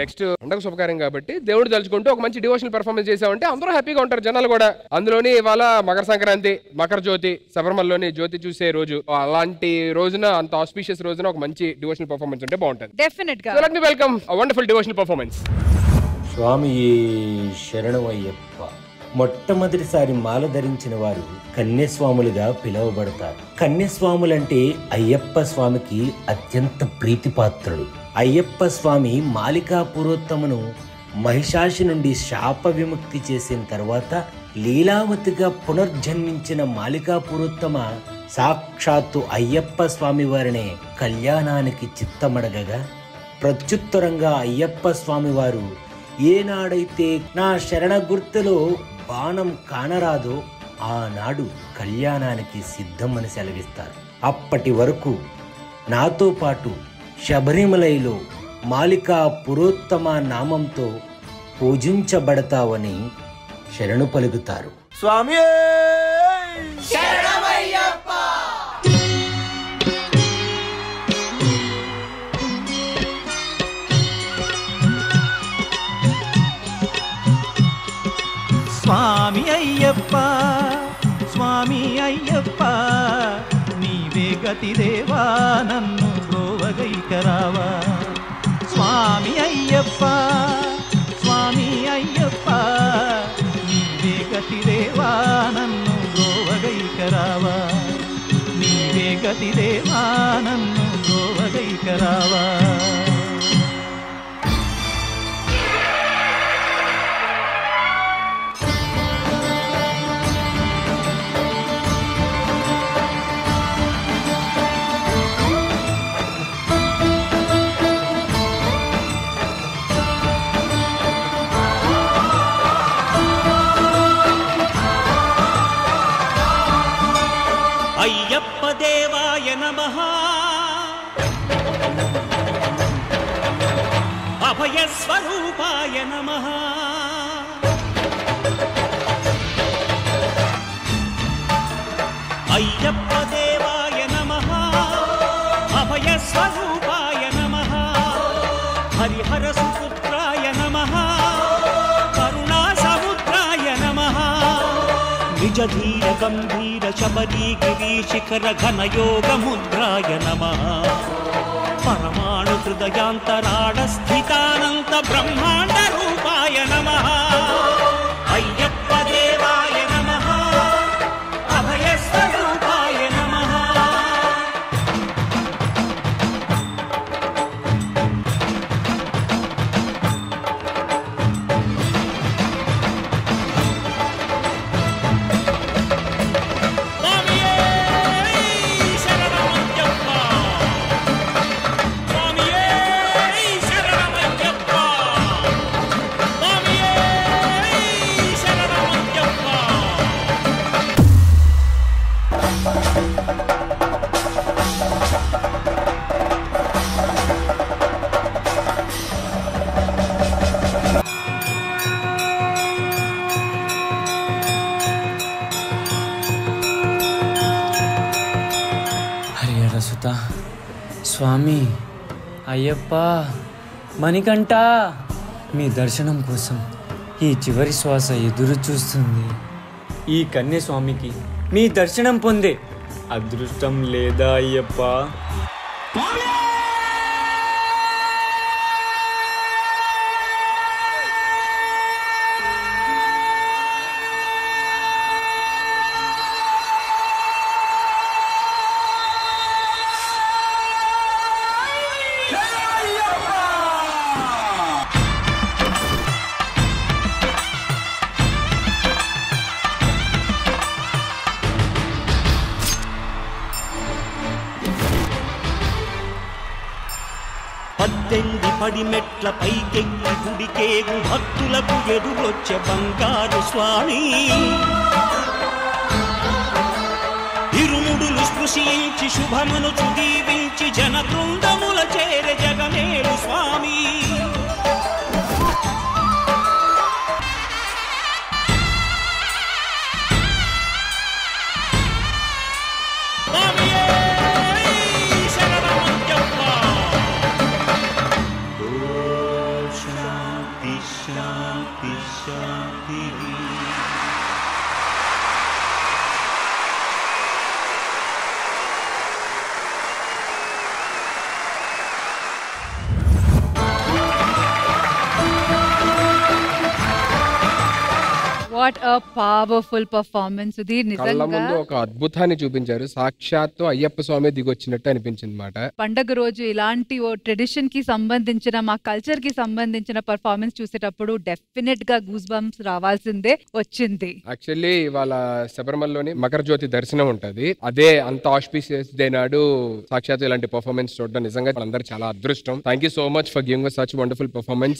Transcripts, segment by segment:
Next పండగ శుభకార్యం కాబట్టి దేవుడు తలుచుకుంటూ ఒక మంచి డివోషనల్ పెర్ఫార్మెన్స్ చేసామంటే అందరూ హ్యాపీగా ఉంటారు జనాలు కూడా. అందులోని ఇవాళ మకర సంక్రాంతి, మకర జ్యోతి, శబరిమలలోని జ్యోతి చూసే రోజు. అలాంటి రోజున, అంత ఆస్పీషియస్ రోజున ఒక మంచి డివోషనల్ పెర్ఫార్మెన్స్ ఉంటే బాగుంటుంది. డెఫినెట్ గా. Let me welcome a wonderful devotional performance. స్వామి శరణమయ్యప్ప. మొట్టమొదటిసారి మాల ధరించిన వారు కన్యస్వాములుగా పిలువబడతారు. కన్యస్వాములంటే అయ్యప్ప స్వామికి అత్యంత ప్రీతిపాత్రుడు. అయ్యప్ప స్వామి మాలికా పురోత్తమను మహిషాసి నుండి శాప విముక్తి చేసిన తర్వాత లీలావతిగా పునర్జన్మించిన మాలికా పురోత్తమ సాక్షాత్తు అయ్యప్ప స్వామి వారినే కళ్యాణానికి చిత్తమడగగా ప్రత్యుత్తరంగా అయ్యప్ప స్వామి వారు ఏనాడైతే నా శరణ గుర్తులో బాణం కానరాదో ఆనాడు కళ్యాణానికి సిద్ధమని సెలవిస్తారు. అప్పటి వరకు నాతో పాటు శబరిమలలో మాలికా పురోత్తమ నామంతో పూజించబడతావని శరణు పలుకుతారు. స్వామి స్వామి అయ్యప్ప, స్వామి అయ్యప్ప, నీవే గతి దేవా నన్ను బ్రోవగైకరావా. స్వామి అయ్యప్ప, స్వామి అయ్యప్ప, నీవే గతి దేవా నన్ను బ్రోవగైకరావా. నీవే గతి దేవా నన్ను బ్రోవగైకరావా. అయ్యప్ప దేవాయ నమః, అభయ స్వరూపాయ నమః, అయ్యప్ప దేవాయ నమః, అభయ స్వరూపాయ నమః, హరిహర సుపుత్రాయ నమః, కరుణా సముద్రాయ నమః, నిజ ధీర గంభీర శబరీ గిరి శిఖర ఘన యోగ ముద్రాయ నమః, పరమాణు హృదయాంతరాళ స్థితానంత బ్రహ్మాండ రూపాయ నమః. అయ్యప్ప దేవాయ నమః, అభయ స్వరూపాయ నమః. సుత, స్వామి అయ్యప్ప, మణికంఠ, మీ దర్శనం కోసం ఈ చివరి శ్వాస ఎదురు చూస్తుంది. ఈ కన్యస్వామికి మీ దర్శనం పొందే అదృష్టం లేదా అయ్యప్ప? పద్దెంది పడి మెట్ల పైకెక్కి గుడికేగు భక్తులకు ఎదురొచ్చే బంగారు స్వామి, ఇరుముడులు స్పృశించి శుభమును చుదీవించి జన బృందముల చేరే జగమేలు స్వామి. వాట్ అ పవర్ఫుల్ పర్ఫార్మెన్స్ ఇది. కళ్ళ నిజంగా ముందు ఒక అద్భుతాన్ని చూపించారు. సాక్షాత్తు అయ్యప్ప స్వామి దిగొచ్చినట్టు అనిపించింది మాట. పండగ రోజు ఇలాంటి ఓ ట్రెడిషన్ కి సంబంధించిన, మా కల్చర్ కి సంబంధించిన పర్ఫార్మెన్స్ చూసేటప్పుడు డెఫినెట్ గా గూస్ బంప్స్ రావాల్సిందే వచ్చింది. యాక్చువల్లీ ఇవాళ శబరిమలలోని మకర జ్యోతి దర్శనం ఉంటది. అదే అంత ఆస్పిషియస్ డే నాడు సాక్షాత్ ఇలాంటి పర్ఫార్మెన్స్ చూడడం నిజంగా అందరూ చాలా అదృష్టం. Thank you so much for giving us such wonderful performance.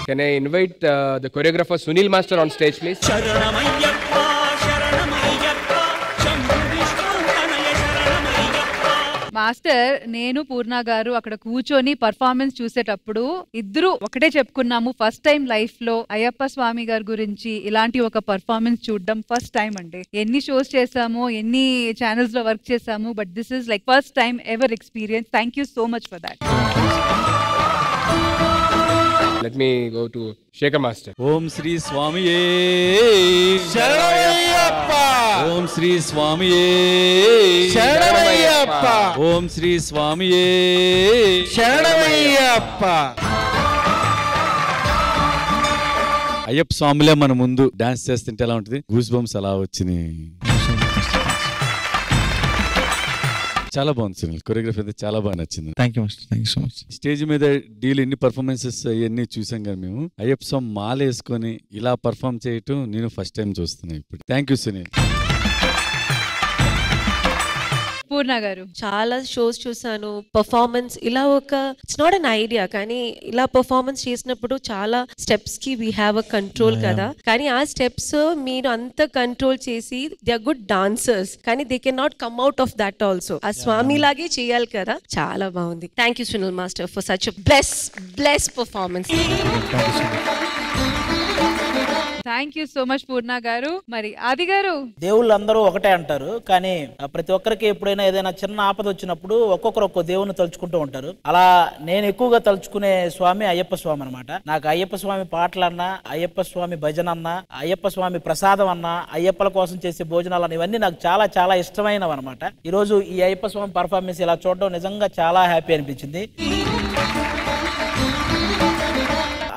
Can I invite the choreographer Sunil Master on stage, please? శరణమయ్యప్ప శరణమయ్యప్ప శంభు విష్ణు తనయ శరణమయ్యప్ప. మాస్టర్, నేను పూర్ణ గారు అక్కడ కూర్చొని పర్ఫార్మెన్స్ చూసేటప్పుడు ఇద్దరు ఒకటే చెప్పుకున్నాము, ఫస్ట్ టైం లైఫ్ లో అయ్యప్ప స్వామి గారి గురించి ఇలాంటి ఒక పర్ఫార్మెన్స్ చూడడం ఫస్ట్ టైం అండి. ఎన్ని షోస్ చేసాము, ఎన్ని ఛానల్స్ లో వర్క్ చేసాము, but this is like first time ever experience. Thank you so much for that. Let me go to Shekhar Master. ఓం శ్రీ స్వామియే శరణమయ్యప్ప. ఓం శ్రీ స్వామియే శరణమయ్యప్ప. ఓం శ్రీ స్వామియే శరణమయ్యప్ప. అయ్యప్ప స్వామిలే మన ముందు డాన్స్ చేస్తుంటే ఎలా ఉంటుంది, గూస్ బంప్స్ అలా వచ్చినాయి. చాలా బాగుంది సునీల్, కొరియోగ్రఫీ అయితే చాలా బాగా నచ్చింది. Thank you master, thank you so much. Stage మీద డీల్ ఎన్ని పర్ఫార్మెన్సెస్ అవన్నీ చూసాం కదా మేము. అయ్యప్ప స్వామి మాల వేసుకొని ఇలా పర్ఫామ్ చేయటం నేను ఫస్ట్ టైం చూస్తున్నాను ఇప్పుడు. Thank you Sunil. పూర్ణ గారు, చాలా షోస్ చూసాను. పర్ఫార్మెన్స్ ఇలా ఒక ఇట్స్ నాట్ అన్ ఐడియా, కానీ ఇలా పర్ఫార్మెన్స్ చేసినప్పుడు చాలా స్టెప్స్ కి వీ హ్యావ్ అ కంట్రోల్ కదా, కానీ ఆ స్టెప్స్ మీరు అంత కంట్రోల్ చేసి దే ఆర్ గుడ్ డాన్సర్స్, కానీ they can not come out of that also. ఆ స్వామి లాగే చేయాలి కదా, చాలా బాగుంది. Thank you Sunil master for such bless performance. Thank you so much Purna garu. మరి ఆది గారు, దేవుళ్ళు అందరూ ఒకటే అంటారు, కానీ ప్రతి ఒక్కరికి ఎప్పుడైనా ఏదైనా చిన్న ఆపద వచ్చినప్పుడు ఒక్కొక్కరు ఒక్కో దేవుని తలుచుకుంటూ ఉంటారు. అలా నేను ఎక్కువగా తలుచుకునే స్వామి అయ్యప్ప స్వామి అనమాట. నాకు అయ్యప్ప స్వామి పాటలన్నా, అయ్యప్ప స్వామి భజన అన్నా, అయ్యప్ప స్వామి ప్రసాదం అన్నా, అయ్యప్పల కోసం చేసే భోజనాలు అన్న, ఇవన్నీ నాకు చాలా చాలా ఇష్టమైనవి అనమాట. ఈ రోజు ఈ అయ్యప్ప స్వామి పర్ఫార్మెన్స్ ఇలా చూడడం నిజంగా చాలా హ్యాపీ అనిపించింది.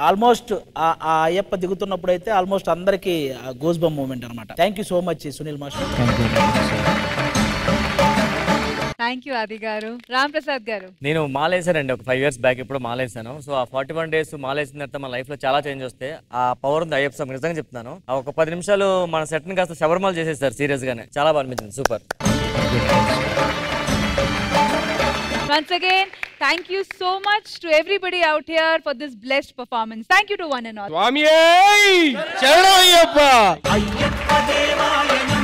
ఆల్మోస్ట్ ఆ అయ్యప్ప దిగుతున్నప్పుడు అయితే ఆల్మోస్ట్ అందరికి గోస్ బమ్ మూమెంట్ అనమాట. Thank you so much Sunil master. Thank you ఆది గారు. రామ్ ప్రసాద్ గారు, నేను మాలేసానండి ఒక 5 years బ్యాక్ ఇప్పుడు మాలేసాను. సో ఆ 41 days మాలేసిన తర్వాత మన లైఫ్ లో చాలా చేంజ్ వస్తాయి. ఆ పవర్ ఉంది అయ్యప్ప స్వామి, నిజంగా చెప్తున్నాను. ఆ ఒక 10 నిమిషాలు మన సెట్ ని కాస్త శబరిమల చేసేస్తారు సీరియస్ గానే, చాలా బాగా అనిపించింది. Super. once again thank you so much to everybody out here for this blessed performance. Thank you to one and all. Swami! Sharanam Ayyappa! Ayyappa దేవాయ